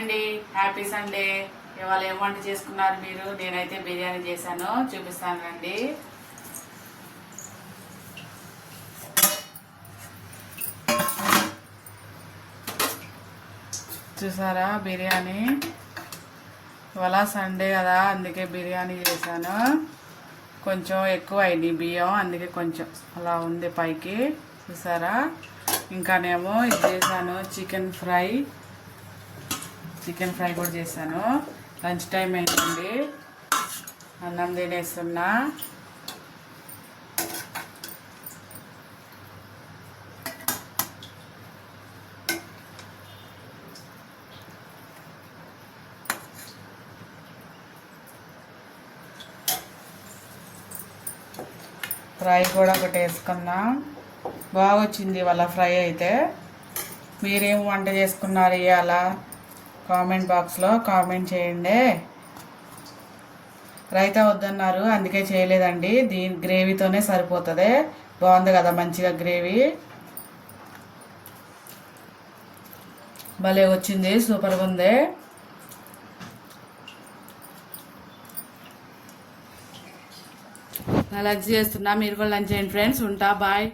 అండి, happy Sunday. ఇవాళ ఏం వంట చేసుకున్నారు మీరు? నేనైతే బిర్యానీ చేశాను, చూపిస్తాను రండి. చూసారా బిర్యానీ? ఇవాళ సండే కదా, అందుకే బిర్యానీ చేశాను. కొంచెం ఎక్కువ అయింది బియ్యం, అందుకే కొంచెం అలా ఉంది పైకి. చూసారా? ఇంకానేమో ఇది చేశాను, చికెన్ ఫ్రై కూడా చేశాను. లంచ్ టైం అయిందండి, అన్నం తినేస్తున్నా. ఫ్రై కూడా ఒకటి వేసుకున్నా. బాగా వచ్చింది వాళ్ళ ఫ్రై అయితే. మీరేం వంట చేసుకున్నారు ఇవాళ? కామెంట్ బాక్స్లో కామెంట్ చేయండి. రైతా వద్దన్నారు, అందుకే చేయలేదండి. దీని గ్రేవీతోనే సరిపోతుంది. బాగుంది కదా మంచిగా గ్రేవీ, భలే వచ్చింది, సూపర్గా ఉంది. లంచ్ చేస్తున్నా, మీరు కూడా లంచ్ చేయండి ఫ్రెండ్స్. ఉంటా, బాయ్.